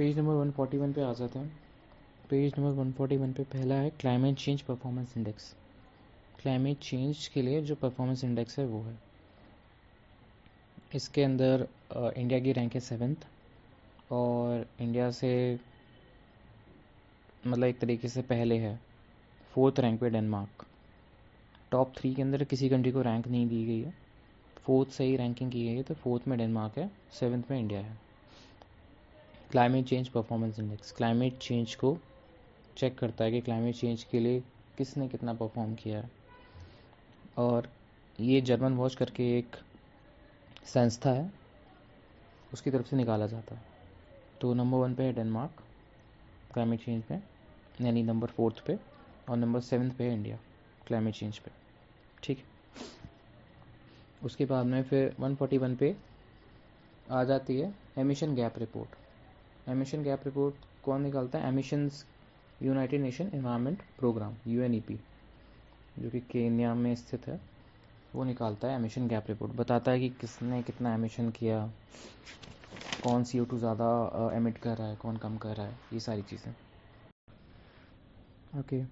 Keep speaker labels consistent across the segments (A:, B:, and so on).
A: Page number 141 पे आ जाते हैं। पेज नंबर 141 पे पहला है climate change performance index. Climate change के लिए जो परफॉर्मेंस इंडेक्स है वो है, इसके अंदर इंडिया की रैंक है 7th, और इंडिया से मतलब एक तरीके से पहले है 4th रैंक पे डेनमार्क। टॉप 3 के अंदर किसी कंट्री को रैंक नहीं दी गई है, 4th से ही रैंकिंग की गई है, तो 4th में डेनमार्क है, 7th में इंडिया है। Climate change performance index climate change को चेक करता है कि क्लाइमेट चेंज के लिए किसने कितना परफॉर्म किया है, और ये जर्मन वॉच करके एक संस्था है, उसकी तरफ से निकाला जाता है। तो नंबर 1 पे है डेनमार्क क्लाइमेट चेंज पे, यानी नंबर 4th पे, और नंबर 7th पे है इंडिया क्लाइमेट चेंज पे। ठीक है, उसके बाद में फिर 141 पे आ जाती है emission gap report. Emission gap report कौन निकालता है? Emissions United Nation Environment Programme UNEP, जो कि केन्या में स्थित है, वो निकालता है एमिशन गैप रिपोर्ट। बताता है कि किसने कितना एमिशन किया, कौन CO2 ज़्यादा एमिट कर रहा है, कौन कम कर रहा है, ये सारी चीज़ें। ओके,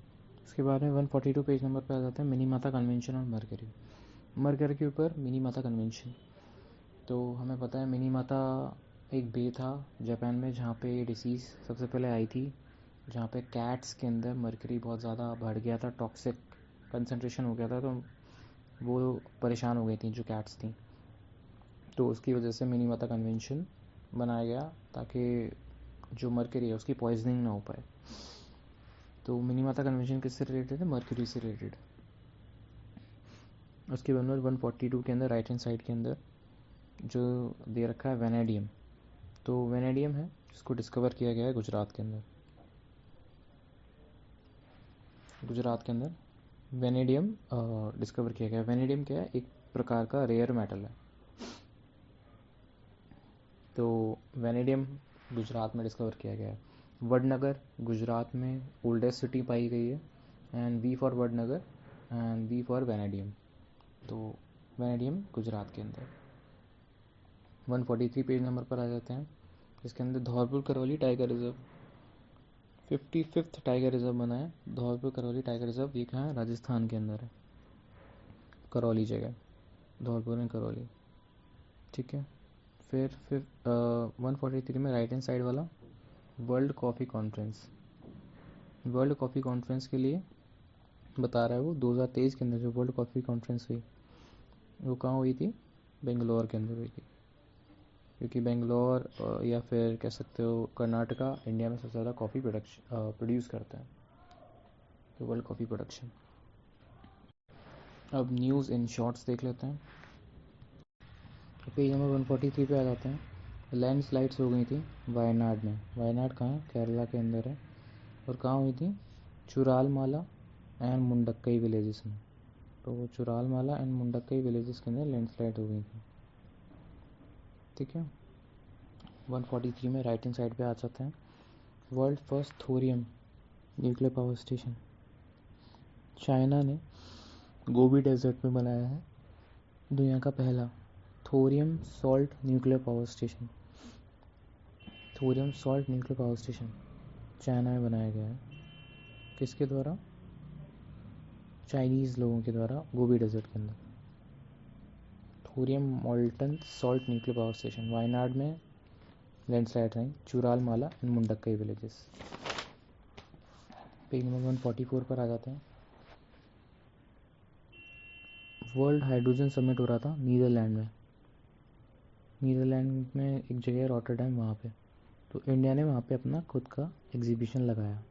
A: उसके बाद में 142 पेज नंबर पे आ जाता है मिनीमाता कन्वेंशन और मरकरी। मरकरी के ऊपर मिनीमाता कन्वेंशन। तो हमें पता है मिनीमाता एक बे था जापान में, जहाँ पे ये डिसीज़ सबसे पहले आई थी, जहाँ पे कैट्स के अंदर मरकरी बहुत ज़्यादा बढ़ गया था, टॉक्सिक कंसंट्रेशन हो गया था, तो वो परेशान हो गई थी जो कैट्स थी। तो उसकी वजह से मिनीमाता कन्वेंशन बनाया गया ताकि जो मरकरी है उसकी पॉइजनिंग ना हो पाए। तो मिनीमाता कन्वेंशन किससे रिलेटेड है? मरकरी से रिलेटेड। उसके बाद में 142 के अंदर राइट हैंड साइड के अंदर जो दे रखा है वेनेडियम। तो वेनेडियम है जिसको डिस्कवर किया गया है गुजरात के अंदर। गुजरात के अंदर वेनेडियम डिस्कवर किया गया है। वेनेडियम क्या है? एक प्रकार का रेयर मेटल है। तो वेनेडियम गुजरात में डिस्कवर किया गया है। वडनगर गुजरात में ओल्डेस्ट सिटी पाई गई है, and V for Vadnagar and V for vanadium. तो वेनेडियम गुजरात के अंदर। 143 पेज नंबर पर आ जाते हैं, जिसके अंदर Dholpur Karauli tiger reserve 55th tiger reserve बना है। धौलपुर करौली टाइगर रिजर्व ये कहाँ है? राजस्थान के अंदर है, करौली जगह, धौलपुर एंड करौली। ठीक है, फिर 143 में राइट हैंड साइड वाला world coffee conference. World coffee conference के लिए बता रहा है वो 2023 के अंदर जो वर्ल्ड कॉफ़ी कॉन्फ्रेंस हुई, वो कहाँ हुई थी? बेंगलोर के अंदर हुई थी, क्योंकि बेंगलोर या फिर कह सकते हो कर्नाटका इंडिया में सबसे ज़्यादा कॉफ़ी प्रोड्यूस करता है। तो वर्ल्ड कॉफ़ी प्रोडक्शन। अब न्यूज़ इन शॉर्ट्स देख लेते हैं। पेज नंबर 143 पे आ जाते हैं। लैंड स्लाइड्स हो गई थी वायनाड में। वायनाड कहाँ है? केरला के अंदर है। और कहाँ हुई थी? चुरालमाला एंड मुंडक्कई विलेजेस में। तो चुरालमाला एंड मुंडक्कई विलेजेस के अंदर लैंडस्लाइड हो गई थी। ठीक है, 143 में राइट हैंड साइड पे आ जाते हैं world first thorium nuclear power station. China ने गोबी डेजर्ट में बनाया है दुनिया का पहला thorium salt nuclear power station. Thorium salt nuclear power station China में बनाया गया है। किसके द्वारा? चाइनीज़ लोगों के द्वारा, गोबी डेजर्ट के अंदर। Thorium molten salt nuclear power station Wayanad में लैंडस्लाइड रही, Churalmala and Mundakkai villages. Page number 144 पर आ जाते हैं। वर्ल्ड हाइड्रोजन समिट हो रहा था नीदरलैंड में। नीदरलैंड में एक जगह है रॉटरडैम, वहाँ पे। तो इंडिया ने वहाँ पे अपना खुद का एग्जीबिशन लगाया,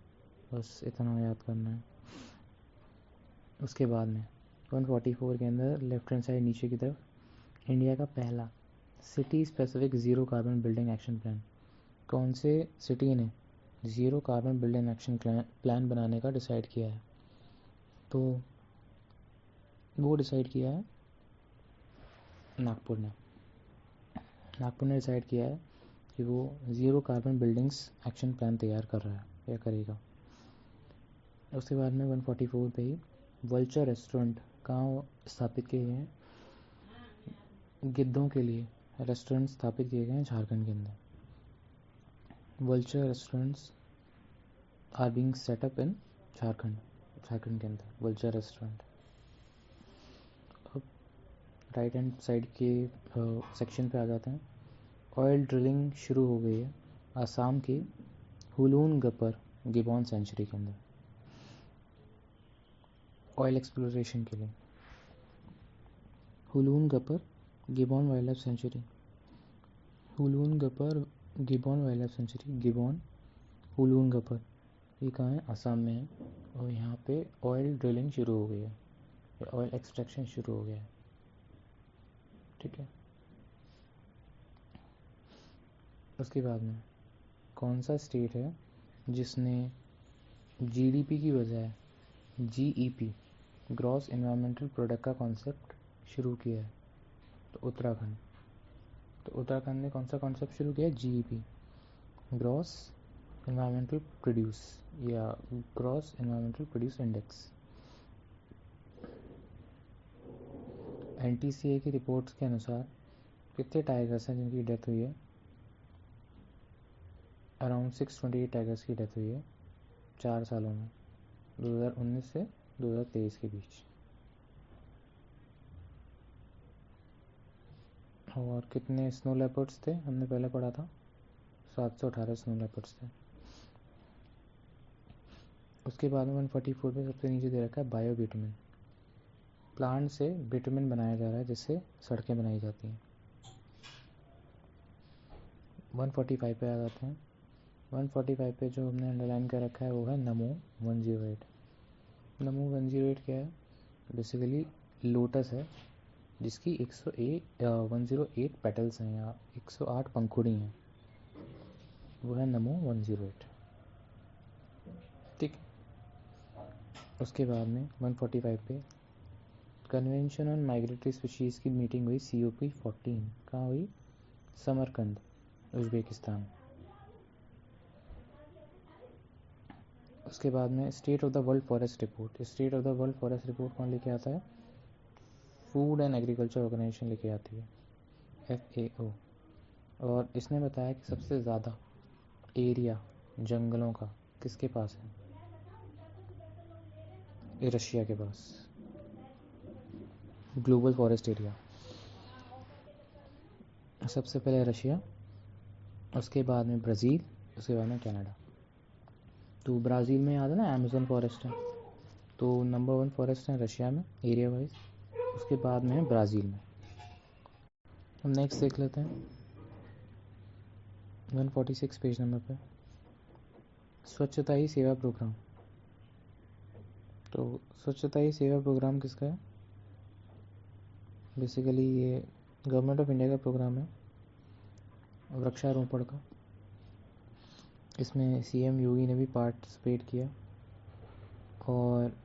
A: बस इतना याद करना है। उसके बाद में 144 के अंदर लेफ्ट हैंड साइड नीचे की तरफ इंडिया का पहला city specific zero carbon building action plan. कौन से सिटी ने zero carbon building action plan बनाने का डिसाइड किया है? तो वो डिसाइड किया है नागपुर ने। नागपुर ने डिसाइड किया है कि वो zero carbon buildings action plan तैयार कर रहा है या करेगा। उसके बाद में 144 पे ही वल्चर रेस्टोरेंट कहाँ स्थापित किए गए हैं? गिद्धों के लिए रेस्टोरेंट स्थापित किए गए हैं झारखंड के अंदर। Vulture restaurants are being set up in Jharkhand के अंदर वल्चर रेस्टोरेंट। अब राइट हैंड साइड के सेक्शन पे आ जाते हैं। ऑयल ड्रिलिंग शुरू हो गई है आसाम के हुलून गपर गिबॉन सेंचुरी के अंदर ऑयल एक्सप्लोरेशन के लिए। Hollongapar gibbon wildlife sanctuary, Hollongapar gibbon wildlife sanctuary, gibbon Hollongapar, ये कहाँ है? आसाम में है। और यहाँ पे ऑयल ड्रिलिंग शुरू हो गई है, ऑयल एक्सट्रैक्शन शुरू हो गया है। ठीक है। उसके बाद में कौन सा स्टेट है जिसने जीडीपी की बजाय जीईपी ग्रॉस इन्वायरमेंटल प्रोडक्ट का कॉन्सेप्ट शुरू किया है? तो उत्तराखंड। तो उत्तराखंड ने कौन सा कॉन्सेप्ट शुरू किया है? जीईपी, ग्रॉस इन्वायरमेंटल प्रोड्यूस या gross environmental produce index. NTCA की रिपोर्ट्स के अनुसार कितने टाइगर्स हैं जिनकी डेथ हुई है? अराउंड 628 टाइगर्स की डेथ हुई है 4 सालों में, 2019 से 2023 के बीच। और कितने स्नो लेपर्ड्स थे? हमने पहले पढ़ा था 718 स्नो लेपर्ड्स थे। उसके बाद में 144 पे सबसे नीचे दे रखा है बायो बिटुमिन। प्लांट से बिटुमिन बनाया जा रहा है जिससे सड़कें बनाई जाती हैं। 145 पे आ जाते हैं। 145 पे जो हमने अंडरलाइन कर रखा है वो है नमो 108। नमो 108 क्या है? बेसिकली लोटस है जिसकी 108 पेटल्स हैं या 108 पंखुड़ी हैं, वो है नमो 108। ठीक। उसके बाद में 145 पे कन्वेंशन ऑन माइग्रेटरी स्पीशीज़ की मीटिंग हुई COP 14। कहाँ हुई? समरकंद, उज्बेकिस्तान। उसके बाद में state of the world forest report. State of the world forest report कौन लेके आता है? फूड एंड एग्रीकल्चर ऑर्गेनाइजेशन लेके आती है, FAO। और इसने बताया कि सबसे ज़्यादा एरिया जंगलों का किसके पास है? रशिया के पास, ग्लोबल फॉरेस्ट एरिया सबसे पहले रशिया, उसके बाद में ब्राज़ील, उसके बाद में कनाडा। तो ब्राज़ील में याद है ना अमेज़न फॉरेस्ट है, तो नंबर 1 फॉरेस्ट है रशिया में एरिया वाइज, उसके बाद में है ब्राज़ील में। हम नेक्स्ट देख लेते हैं 146 पेज नंबर पे स्वच्छता ही सेवा प्रोग्राम। तो स्वच्छता ही सेवा प्रोग्राम किसका है? बेसिकली ये गवर्नमेंट ऑफ इंडिया का प्रोग्राम है वृक्षारोपण का। इसमें CM योगी ने भी पार्टिसिपेट किया और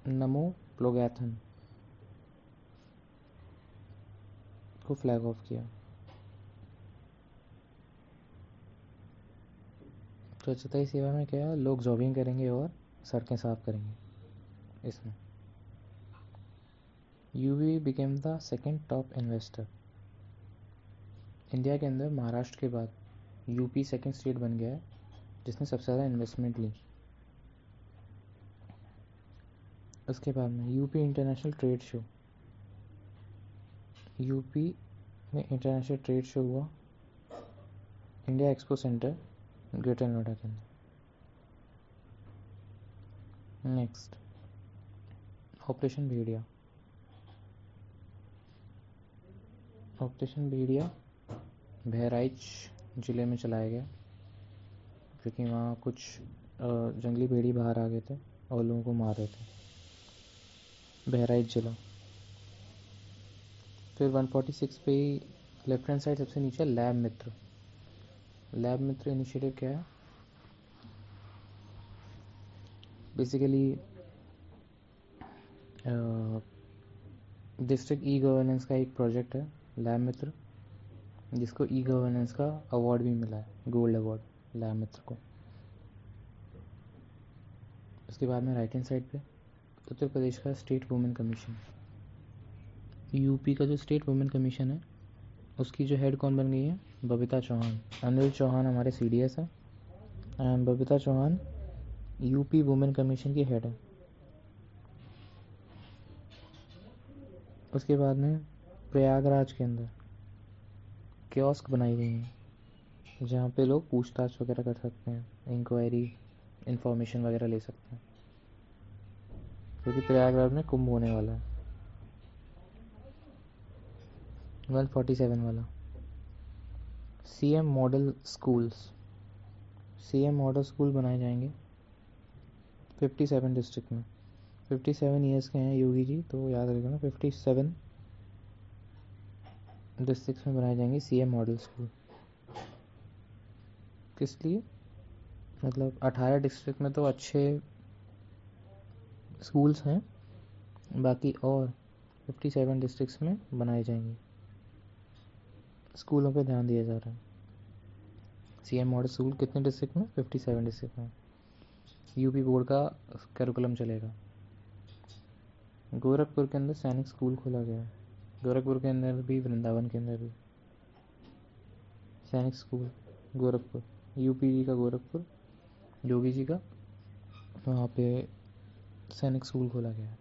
A: नमो प्लोगैथन को फ्लैग ऑफ किया। स्वच्छता ही सेवा में क्या है? लोग जॉगिंग करेंगे और सड़कें साफ करेंगे। इसमें UV became the second top investor. India के अंदर महाराष्ट्र के बाद UP सेकेंड स्टेट बन गया है जिसने सबसे ज़्यादा इन्वेस्टमेंट ली। उसके बाद में UP international trade show, UP में इंटरनेशनल ट्रेड शो हुआ India expo centre greater Noida के अंदर। नेक्स्ट ऑपरेशन भेड़िया। ऑपरेशन भेड़िया बहराइच ज़िले में चलाया गया क्योंकि वहाँ कुछ जंगली भेड़ी बाहर आ गए थे और लोगों को मार रहे थे। बहराइच ज़िला। फिर 146 पे लेफ्ट हैंड साइड सबसे नीचे लैब मित्र। लैब मित्र इनिशिएटिव क्या है? बेसिकली डिस्ट्रिक्ट E-गवर्नेंस का एक प्रोजेक्ट है लैब मित्र, जिसको E-गवर्नेंस का अवार्ड भी मिला है, गोल्ड अवार्ड लैब मित्र को। उसके बाद में राइट हैंड साइड पे उत्तर प्रदेश का स्टेट वुमेन कमीशन। UP का जो स्टेट वुमेन कमीशन है उसकी जो हेड कौन बन गई है? बबीता चौहान। अनिल चौहान हमारे CDS हैं and Babita Chauhan UP women commission की हेड है। उसके बाद में प्रयागराज के अंदर कियोस्क बनाई गई हैं जहाँ पे लोग पूछताछ वगैरह कर सकते हैं, इंक्वायरी इंफॉर्मेशन वगैरह ले सकते हैं, क्योंकि प्रयागराज में कुंभ होने वाला है। 147 वाला CM model schools. CM model school बनाए जाएंगे 57 डिस्ट्रिक्ट में। 57 ईयर्स के हैं योगी जी, तो याद रखना 57 डिस्ट्रिक्ट में बनाए जाएंगे CM मॉडल स्कूल। किस लिए? मतलब 18 डिस्ट्रिक्ट में तो अच्छे स्कूल्स हैं, बाकी और 57 डिस्ट्रिक्ट्स में बनाए जाएंगे। स्कूलों पे ध्यान दिया जा रहा है। CM मॉडल स्कूल कितने डिस्ट्रिक्ट में? 57 डिस्ट्रिक्ट में। यूपी बोर्ड का करिकुलम चलेगा। गोरखपुर के अंदर सैनिक स्कूल खोला गया है। गोरखपुर के अंदर भी, वृंदावन के अंदर भी सैनिक स्कूल। गोरखपुर, यूपी जी का गोरखपुर, योगी जी का, वहाँ पे सैनिक स्कूल खोला गया है।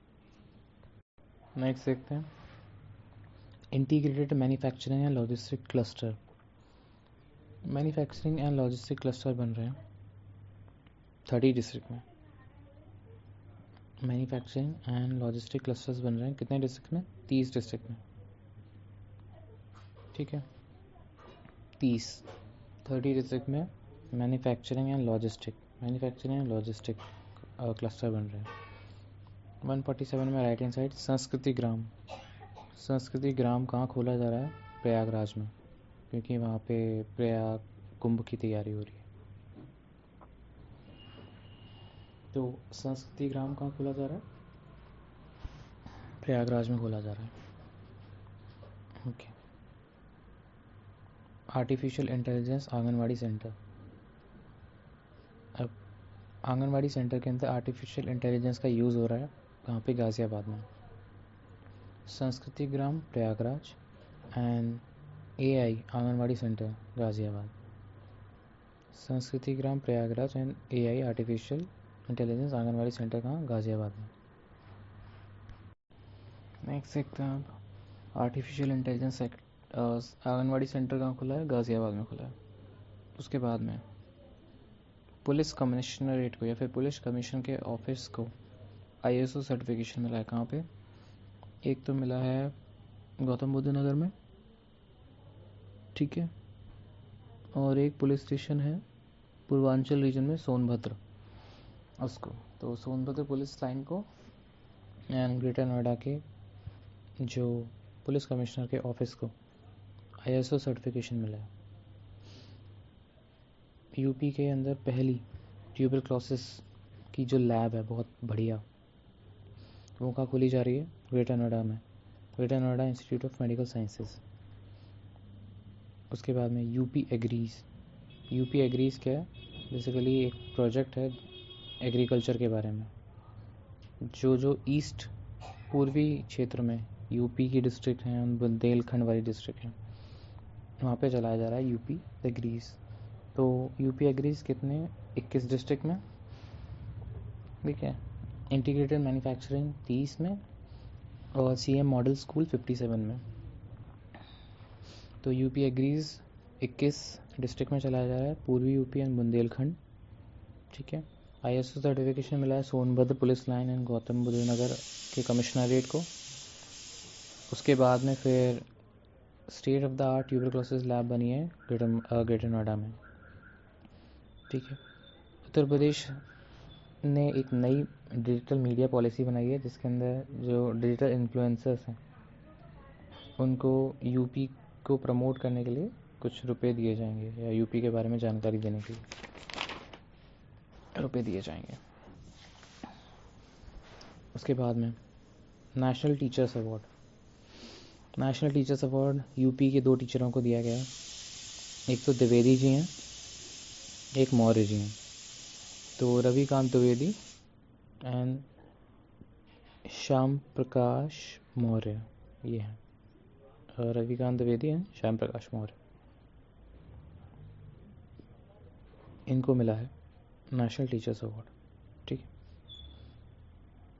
A: नेक्स्ट देखते हैं integrated manufacturing and logistic cluster. Manufacturing and logistic cluster बन रहे हैं 30 डिस्ट्रिक्ट में। मैन्युफैक्चरिंग एंड लॉजिस्टिक क्लस्टर्स बन रहे हैं कितने डिस्ट्रिक्ट में? 30 डिस्ट्रिक्ट में। ठीक है, 30 डिस्ट्रिक्ट में मैन्युफैक्चरिंग एंड लॉजिस्टिक क्लस्टर बन रहे हैं। 147 में राइट हैंड साइड संस्कृति ग्राम कहाँ खोला जा रहा है? प्रयागराज में, क्योंकि वहाँ पे प्रयाग कुंभ की तैयारी हो रही है। तो संस्कृति ग्राम कहाँ खोला जा रहा है? प्रयागराज में खोला जा रहा है। Okay. Artificial intelligence anganwadi centre. अब आंगनवाड़ी सेंटर के अंदर आर्टिफिशियल इंटेलिजेंस का यूज़ हो रहा है कहाँ पे? गाज़ियाबाद में। Sanskriti Gram Prayagraj and AI anganwadi centre Ghaziabad. Sanskriti Gram Prayagraj and AI artificial intelligence anganwadi centre कहाँ? गाज़ियाबाद में। नेक्स्ट देखते हैं आप आर्टिफिशियल इंटेलिजेंस आंगनवाड़ी सेंटर कहाँ खुला है? गाज़ियाबाद में खुला है। उसके बाद में पुलिस कमिश्नरेट को या फिर पुलिस कमीशन के ऑफिस को ISO सर्टिफिकेशन मिला है कहाँ पे? एक तो मिला है गौतम बुद्ध नगर में, ठीक है, और एक पुलिस स्टेशन है पूर्वांचल रीजन में सोनभद्र, उसको तो सोनभद्र पुलिस लाइन को एंड ग्रेटर नोएडा के जो पुलिस कमिश्नर के ऑफिस को ISO सर्टिफिकेशन मिला है। यूपी के अंदर पहली ट्यूबरक्लोसिस की जो लैब है बहुत बढ़िया, वो कहाँ खोली जा रही है? ग्रेटर नोएडा में, greater Noida institute of medical sciences. उसके बाद में यूपी एग्रीज क्या है? बेसिकली एक प्रोजेक्ट है एग्रीकल्चर के बारे में। जो ईस्ट पूर्वी क्षेत्र में यूपी की डिस्ट्रिक्ट हैं, बुंदेलखंड वाली डिस्ट्रिक्ट हैं, वहाँ पे चलाया जा रहा है यूपी एग्रीज। तो यूपी एग्रीज कितने? 21 डिस्ट्रिक्ट में, ठीक है। इंटीग्रेटेड मैन्युफैक्चरिंग 30 में और CM मॉडल स्कूल 57 में। तो यूपी एग्रीज 21 डिस्ट्रिक्ट में चलाया जा रहा है, पूर्वी यूपी एंड बुंदेलखंड, ठीक है। ISO सर्टिफिकेशन मिला है Sonbhadra police line and Gautam Buddh Nagar के कमिश्नरेट को। उसके बाद में फिर state of the art tuberculosis lab बनी है ग्रेटर नोएडा में, ठीक है। उत्तर प्रदेश ने एक नई डिजिटल मीडिया पॉलिसी बनाई है जिसके अंदर जो डिजिटल इन्फ्लुएंसर्स हैं उनको यूपी को प्रमोट करने के लिए कुछ रुपए दिए जाएंगे, या यूपी के बारे में जानकारी देने के लिए रुपए दिए जाएंगे। उसके बाद में नेशनल टीचर्स अवार्ड यूपी के 2 टीचरों को दिया गया है। एक तो द्विवेदी जी हैं, एक मौर्य जी हैं। तो रविकांत द्विवेदी एंड श्याम प्रकाश मौर्य, ये हैं रविकांत द्विवेदी एंड श्याम प्रकाश मौर्य। इनको मिला है नेशनल टीचर्स अवार्ड। ठीक है,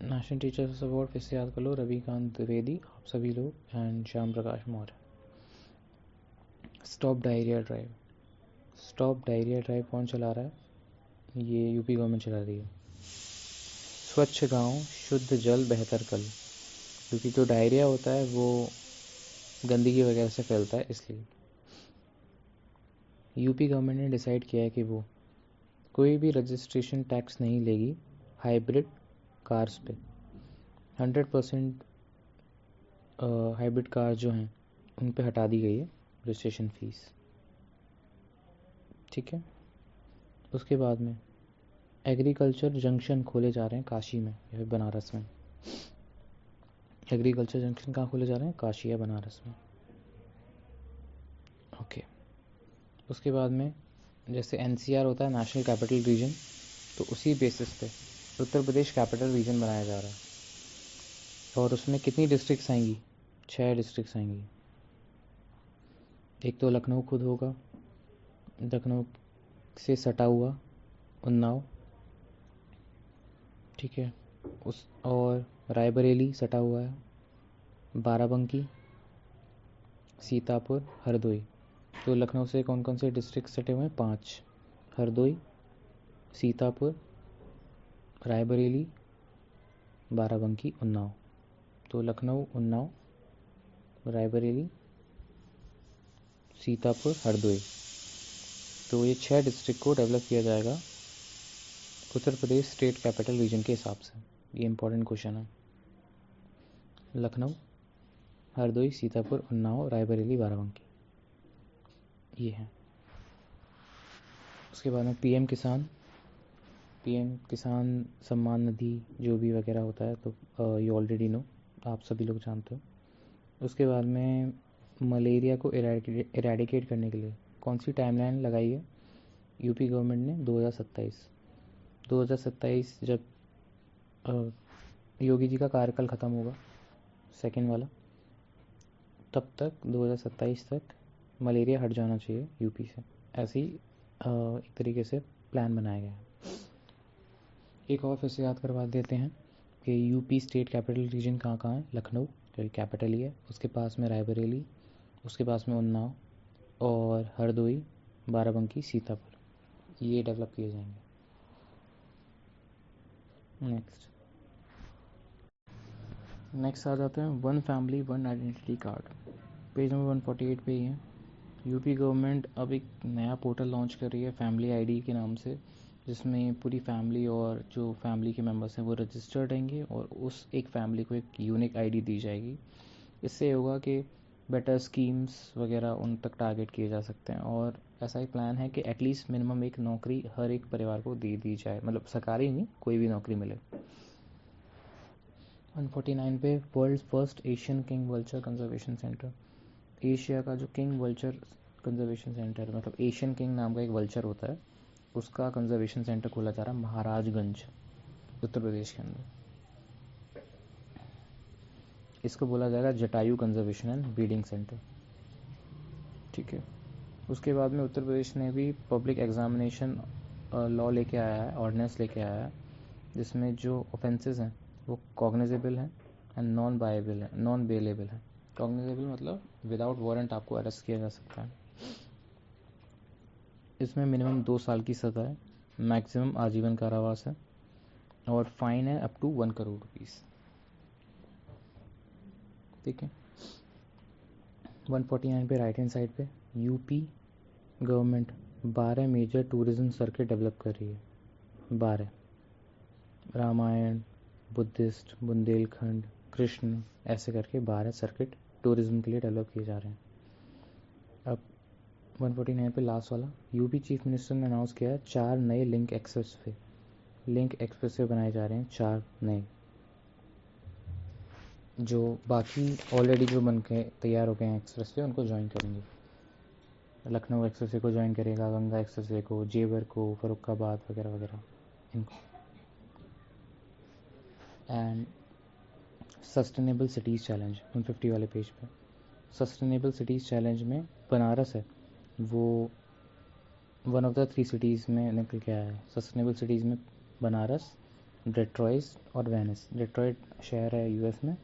A: नेशनल टीचर्स अवार्ड फिर से याद कर लो, रविकांत द्विवेदी, आप सभी लोग, and Shyam Prakash Maurya. Stop diarrhoea drive, stop diarrhoea drive कौन चला रहा है? ये यूपी गवर्नमेंट चला रही है। स्वच्छ गांव शुद्ध जल बेहतर कल, क्योंकि जो डायरिया होता है वो गंदगी वगैरह से फैलता है, इसलिए यूपी गवर्नमेंट ने डिसाइड किया है कि वो कोई भी रजिस्ट्रेशन टैक्स नहीं लेगी हाइब्रिड कार्स पे। 100% हाइब्रिड कार जो हैं उन पे हटा दी गई है रजिस्ट्रेशन फ़ीस। ठीक है, उसके बाद में एग्रीकल्चर जंक्शन खोले जा रहे हैं काशी में या बनारस में। एग्रीकल्चर जंक्शन कहाँ खोले जा रहे हैं? काशी या बनारस में। ओके, उसके बाद में जैसे एनसीआर होता है नेशनल कैपिटल रीजन, तो उसी बेसिस पे उत्तर प्रदेश कैपिटल रीजन बनाया जा रहा है। और उसमें कितनी डिस्ट्रिक्ट्स आएंगी? 6 डिस्ट्रिक्ट्स आएंगी। एक तो लखनऊ खुद होगा, लखनऊ से सटा हुआ उन्नाव, ठीक है, उस और रायबरेली सटा हुआ है, बाराबंकी, सीतापुर, हरदोई। तो लखनऊ से कौन कौन से डिस्ट्रिक्ट सटे हुए हैं? 5, हरदोई, सीतापुर, रायबरेली, बाराबंकी, उन्नाव। तो लखनऊ, उन्नाव, रायबरेली, सीतापुर, हरदोई, तो ये 6 डिस्ट्रिक्ट को डेवलप किया जाएगा Uttar Pradesh state capital region के हिसाब से। ये इंपॉर्टेंट क्वेश्चन है। लखनऊ, हरदोई, सीतापुर, उन्नाव, रायबरेली, बाराबंकी, ये है। उसके बाद में पीएम किसान सम्मान निधि जो भी वगैरह होता है, तो यू ऑलरेडी नो, आप सभी लोग जानते हो। उसके बाद में मलेरिया को इरेडिकेट करने के लिए कौन सी टाइमलाइन लगाई है यूपी गवर्नमेंट ने? 2027 जब योगी जी का कार्यकाल ख़त्म होगा, सेकेंड वाला, तब तक 2027 तक मलेरिया हट जाना चाहिए यूपी से। ऐसी एक तरीके से प्लान बनाया गया है। एक और फिर से याद करवा देते हैं कि यूपी स्टेट कैपिटल रीजन कहाँ कहाँ है? लखनऊ जो कैपिटल ही है, उसके पास में रायबरेली, उसके पास में उन्नाव, और हरदोई, बाराबंकी, सीतापुर, ये डेवलप किए जाएंगे। नेक्स्ट आ जाते हैं one family one identity card. Page number 148 पे ही है। यूपी गवर्नमेंट अब एक नया पोर्टल लॉन्च कर रही है फैमिली आईडी के नाम से, जिसमें पूरी फैमिली और जो फैमिली के मेंबर्स हैं वो रजिस्टर्ड रहेंगे और उस एक फैमिली को एक यूनिक आईडी दी जाएगी। इससे होगा कि बेटर स्कीम्स वगैरह उन तक टारगेट किए जा सकते हैं। और ऐसा ही प्लान है कि एटलीस्ट मिनिमम एक नौकरी हर एक परिवार को दे दी जाए, मतलब सरकारी नहीं, कोई भी नौकरी मिले। 149 पे world first Asian king vulture conservation centre. Asia का जो किंग वल्चर कंजर्वेशन सेंटर, मतलब एशियन किंग नाम का एक वल्चर होता है, उसका कंजर्वेशन सेंटर खोला जा रहा है महाराजगंज, उत्तर प्रदेश के अंदर। इसको बोला जाएगा Jatayu conservation and breeding centre. ठीक है, उसके बाद में उत्तर प्रदेश ने भी पब्लिक एग्जामिनेशन लॉ लेके आया है, ऑर्डिनेंस लेके आया है, जिसमें जो ऑफेंसेस हैं वो कॉग्निजेबल हैं एंड नॉन बेलेबल है। कॉग्निजेबल मतलब विदाउट वारंट आपको अरेस्ट किया जा सकता है। इसमें मिनिमम 2 साल की सज़ा है, मैक्सिमम आजीवन कारावास है, और फाइन है अप टू 1 करोड़ रुपीज़। ठीक है, 149 पे राइट हैंड साइड पे UP government 12 major tourism circuit develop कर रही है। 12, रामायण, बुद्धिस्ट, बुंदेलखंड, कृष्ण, ऐसे करके 12 सर्किट टूरिज्म के लिए डेवलप किए जा रहे हैं। अब 149 पे लास्ट वाला, यूपी चीफ मिनिस्टर ने अनाउंस किया है 4 नए लिंक एक्सप्रेसवे बनाए जा रहे हैं, 4 नए, जो बाकी ऑलरेडी जो बन के तैयार हो गए हैं एक्सप्रेसवे उनको ज्वाइन करेंगे। लखनऊ एक्सप्रेसवे को ज्वाइन करेगा, गंगा एक्सप्रेसवे को, जेवर को, फरुखाबाद वगैरह वगैरह इनको। एंड सस्टेनेबल सिटीज़ चैलेंज 150 वाले पेज पे, सस्टेनेबल सिटीज़ चैलेंज में बनारस है वो वन ऑफ द 3 सिटीज़ में निकल के आया है। सस्टेनेबल सिटीज़ में बनारस, डेट्रॉइट और वेनिस। डेट्रॉइट शहर है यूएस में,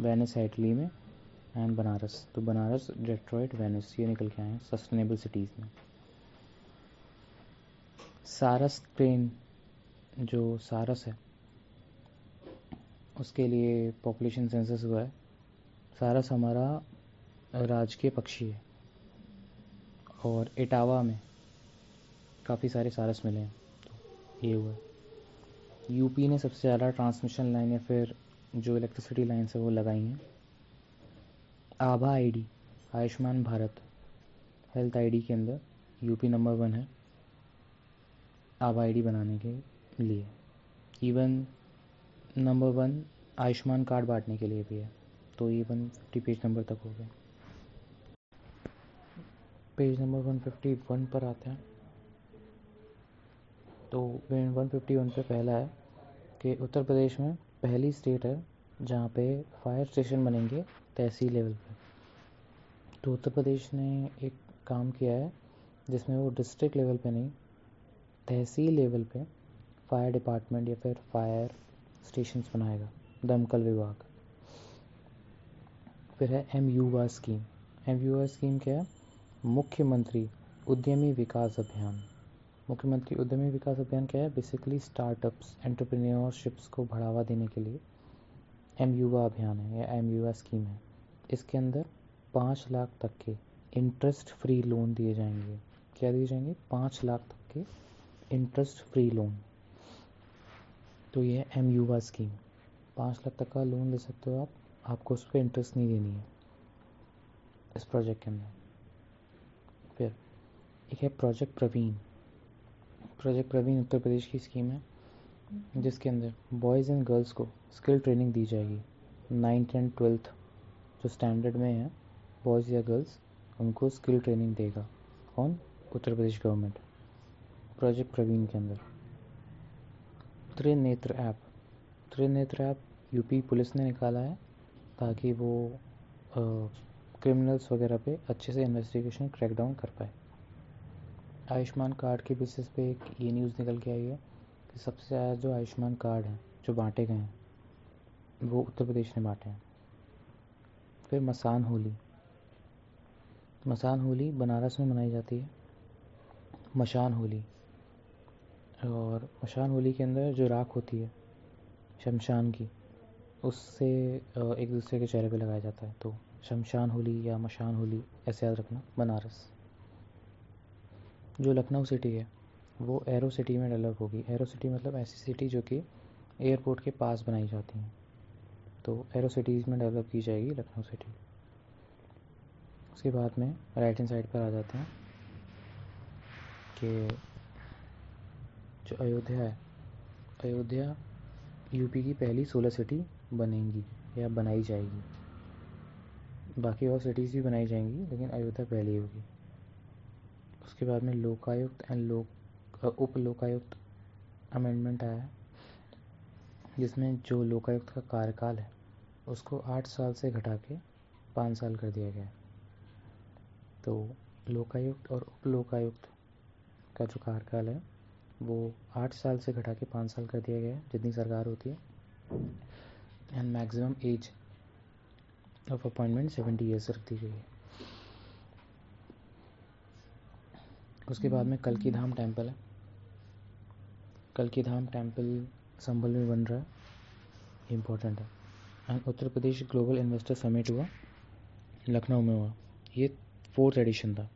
A: वेनिस है इटली में, एंड बनारस। तो बनारस, डेट्रॉइट, वेनिस ये निकल के आए हैं सस्टेनेबल सिटीज़ में। सारस ट्रेन, जो सारस है उसके लिए पॉपुलेशन सेंसस हुआ है। सारस हमारा राजकीय पक्षी है और इटावा में काफ़ी सारे सारस मिले हैं, तो ये हुआ है। यूपी ने सबसे ज़्यादा ट्रांसमिशन लाइन या फिर जो इलेक्ट्रिसिटी लाइन्स है वो लगाई हैं। आभा ID, Ayushman Bharat health ID के अंदर यूपी नंबर 1 है आभा आईडी बनाने के लिए। इवन नंबर 1 आयुष्मान कार्ड बांटने के लिए भी है। तो ये 150 पेज नंबर तक हो गए। पेज नंबर 151 पर आते हैं। तो 151 पे पहला है कि उत्तर प्रदेश में पहली स्टेट है जहाँ पे फायर स्टेशन बनेंगे तहसील लेवल पे। तो उत्तर प्रदेश ने एक काम किया है जिसमें वो डिस्ट्रिक्ट लेवल पे नहीं, तहसील लेवल पे फायर डिपार्टमेंट या फिर फायर स्टेशंस बनाएगा, दमकल विभाग। फिर है MUVA स्कीम। MUVA स्कीम क्या है? मुख्यमंत्री उद्यमी विकास अभियान। मुख्यमंत्री उद्यमी विकास अभियान क्या है? बेसिकली स्टार्टअप्स, एंटरप्रेन्योरशिप्स को बढ़ावा देने के लिए MUVA अभियान है या MUVA स्कीम है। इसके अंदर 5 लाख तक के इंटरेस्ट फ्री लोन दिए जाएंगे। क्या दिए जाएंगे? 5 लाख तक के इंटरेस्ट फ्री लोन। तो ये है MUVA स्कीम। 5 लाख तक का लोन ले सकते हो आप, आपको उस पर इंटरेस्ट नहीं देनी है इस प्रोजेक्ट के अंदर। फिर एक है प्रोजेक्ट प्रवीण। प्रोजेक्ट प्रवीण उत्तर प्रदेश की स्कीम है जिसके अंदर बॉयज़ एंड गर्ल्स को स्किल ट्रेनिंग दी जाएगी। 9th एंड 12th जो स्टैंडर्ड में है, बॉयज़ या गर्ल्स, उनको स्किल ट्रेनिंग देगा कौन? उत्तर प्रदेश गवर्नमेंट, प्रोजेक्ट प्रवीण के अंदर। Trinetra app. Trinetra app UP police ने निकाला है ताकि वो क्रिमिनल्स वगैरह पे अच्छे से इन्वेस्टिगेशन क्रैकडाउन कर पाए। आयुष्मान कार्ड के बेसिस पे एक ये न्यूज़ निकल के आई है कि सबसे ज़्यादा जो आयुष्मान कार्ड हैं जो बांटे गए हैं वो उत्तर प्रदेश ने बांटे हैं। फिर मसान होली। मसान होली बनारस में मनाई जाती है, मशान होली। और मशान होली के अंदर जो राख होती है शमशान की, उससे एक दूसरे के चेहरे पे लगाया जाता है। तो शमशान होली या मशान होली ऐसे याद रखना। बनारस। जो लखनऊ सिटी है वो एरो सिटी में डेवलप होगी। एरो सिटी मतलब ऐसी सिटी जो कि एयरपोर्ट के पास बनाई जाती हैं, तो एरो सिटीज़ में डेवलप की जाएगी लखनऊ सिटी। उसके बाद में राइट हैंड साइड पर आ जाते हैं कि जो अयोध्या है, अयोध्या यूपी की पहली सोलर सिटी बनेगी या बनाई जाएगी। बाकी और सिटीज़ भी बनाई जाएंगी लेकिन अयोध्या पहली होगी। उसके बाद में लोकायुक्त एंड उप लोकायुक्त अमेंडमेंट आया है जिसमें जो लोकायुक्त का कार्यकाल है उसको 8 साल से घटा के 5 साल कर दिया गया है। तो लोकायुक्त और उप लोकायुक्त का जो कार्यकाल है वो 8 साल से घटा के 5 साल कर दिया गया है जितनी सरकार होती है। And maximum age of appointment 70 years रख दी गई है। उसके बाद में कल्की धाम टेम्पल है। कल्की धाम टेम्पल संभल में बन रहा है, इम्पोर्टेंट है। And Uttar Pradesh global investor summit हुआ, लखनऊ में हुआ। ये 4th एडिशन था।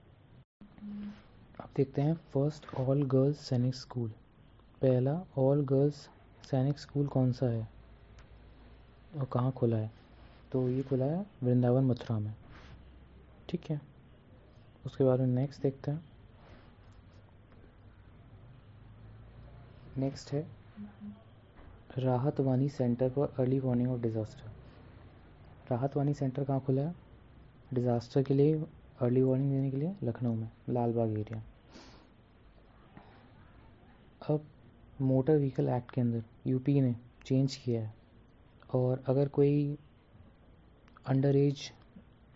A: अब देखते हैं फर्स्ट ऑल गर्ल्स सैनिक स्कूल। पहला ऑल गर्ल्स सैनिक स्कूल कौन सा है और कहाँ खुला है? तो ये खुला है वृंदावन मथुरा में। ठीक है। उसके बाद में नेक्स्ट देखते हैं। नेक्स्ट है राहत वानी centre for early warning of disaster. राहत वानी सेंटर कहाँ खुला है? डिज़ास्टर के लिए अर्ली वार्निंग देने के लिए लखनऊ में, लालबाग एरिया। अब मोटर व्हीकल एक्ट के अंदर यूपी ने चेंज किया है, और अगर कोई अंडर एज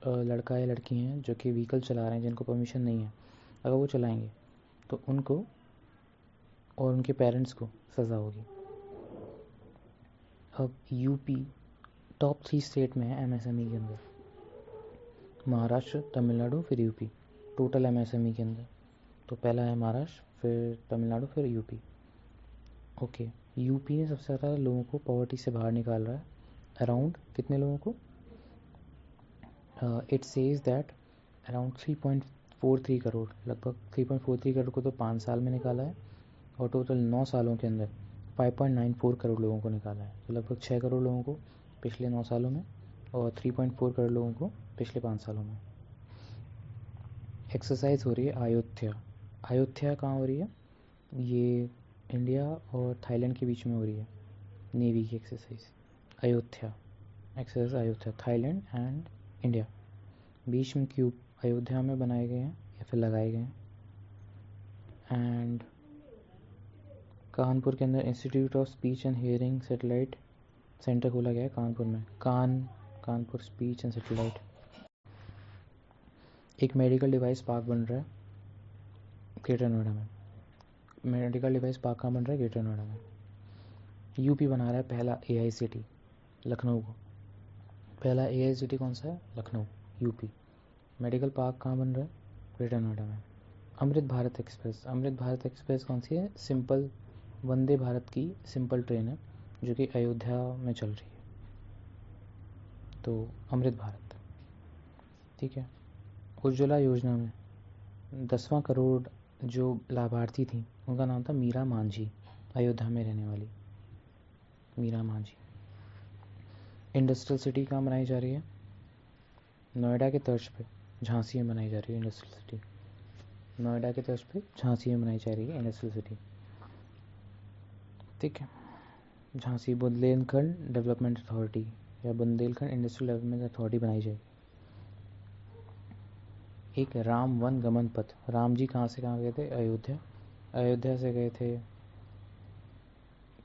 A: लड़का या लड़की हैं जो कि व्हीकल चला रहे हैं जिनको परमिशन नहीं है, अगर वो चलाएंगे तो उनको और उनके पेरेंट्स को सज़ा होगी। अब यूपी टॉप 3 स्टेट में है एमएसएमई के अंदर, महाराष्ट्र, तमिलनाडु, फिर यूपी टोटल एमएसएमई के अंदर। तो पहला है महाराष्ट्र, फिर तमिलनाडु, फिर यूपी। ओके, यूपी ने सबसे ज़्यादा लोगों को पॉवर्टी से बाहर निकाल रहा है। अराउंड कितने लोगों को? It says that around 3.43 crore, लगभग 3.43 करोड़ को तो 5 साल में निकाला है, और टोटल 9 सालों के अंदर 5.94 करोड़ लोगों को निकाला है। तो लगभग 6 करोड़ लोगों को पिछले 9 सालों में और 3.4 करोड़ लोगों को पिछले 5 सालों में। एक्सरसाइज हो रही है अयोध्या। अयोध्या कहाँ हो रही है? ये इंडिया और थाईलैंड के बीच में हो रही है, नेवी की exercise. Ayodhya exercise, Ayodhya, Thailand and India, बीच में क्यूब अयोध्या में बनाए गए हैं या फिर लगाए गए हैं। एंड कानपुर के अंदर institute of speech and hearing satellite centre खोला गया है कानपुर में। Kanpur speech and satellite. एक मेडिकल डिवाइस पार्क बन रहा है ग्रेटर नोएडा में। मेडिकल डिवाइस पार्क कहाँ बन रहा है? ग्रेटर नोएडा में। यूपी बना रहा है पहला एआई सिटी, लखनऊ को। पहला एआई सिटी कौन सा है? लखनऊ, यूपी। मेडिकल पार्क कहाँ बन रहा है? ग्रेटर नोएडा में। अमृत भारत एक्सप्रेस। अमृत भारत एक्सप्रेस कौन सी है? सिंपल वंदे भारत की सिंपल ट्रेन है जो कि अयोध्या में चल रही है। तो अमृत भारत, ठीक है। उज्ज्वला योजना में 10वां करोड़ जो लाभार्थी थी उनका नाम था मीरा मांझी, अयोध्या में रहने वाली मीरा मांझी। इंडस्ट्रियल सिटी कहाँ बनाई जा रही है? नोएडा के तर्ज पे झांसी में बनाई जा रही है इंडस्ट्रियल सिटी। नोएडा के तर्ज पे झांसी में बनाई जा रही है इंडस्ट्रियल सिटी, ठीक है। झांसी बुंदेलखंड डेवलपमेंट अथॉरिटी या बुंदेलखंड इंडस्ट्रियल डेवलपमेंट अथॉरिटी बनाई जाएगी। एक राम वन गमन पथ। राम जी कहाँ से कहाँ गए थे? अयोध्या। अयोध्या से गए थे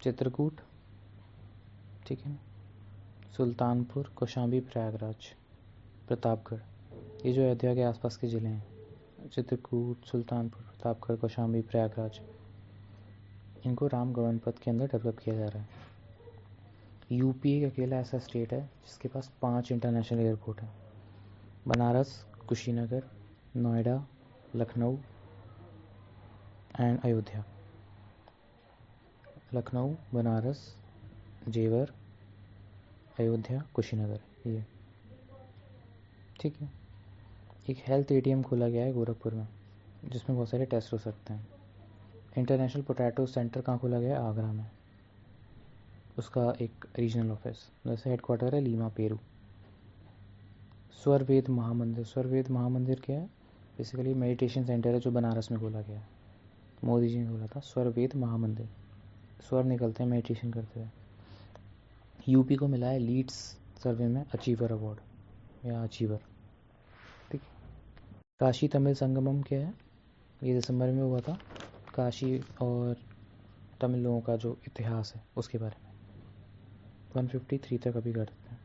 A: चित्रकूट, ठीक है, सुल्तानपुर, कौशाम्बी, प्रयागराज, प्रतापगढ़। ये जो अयोध्या के आसपास के ज़िले हैं, चित्रकूट, सुल्तानपुर, प्रतापगढ़, कौशाम्बी, प्रयागराज, इनको राम गमन पथ के अंदर डेवलप किया जा रहा है। यूपी एक अकेला ऐसा स्टेट है जिसके पास 5 इंटरनेशनल एयरपोर्ट हैं। बनारस, कुशीनगर, नोएडा, लखनऊ एंड अयोध्या। लखनऊ, बनारस, जेवर, अयोध्या, कुशीनगर, ये, ठीक है। एक हेल्थ एटीएम खोला गया है गोरखपुर में जिसमें बहुत सारे टेस्ट हो सकते हैं। इंटरनेशनल पोटैटो सेंटर कहाँ खोला गया है? आगरा में, उसका एक रीजनल ऑफिस, वैसे हेडक्वार्टर है लीमा, पेरू। स्वरवेद महामंदिर। स्वरवेद महामंदिर क्या है? बेसिकली मेडिटेशन सेंटर है जो बनारस में खोला गया है, मोदी जी ने खोला था स्वरवेद महामंदिर। स्वर निकलते हैं मेडिटेशन करते हुए। यूपी को मिला है लीड्स सर्वे में अचीवर अवार्ड या अचीवर, ठीक। काशी तमिल संगमम क्या है? ये दिसंबर में हुआ था। काशी और तमिल लोगों का जो इतिहास है उसके बारे में। 153 तक अभी कर देते हैं।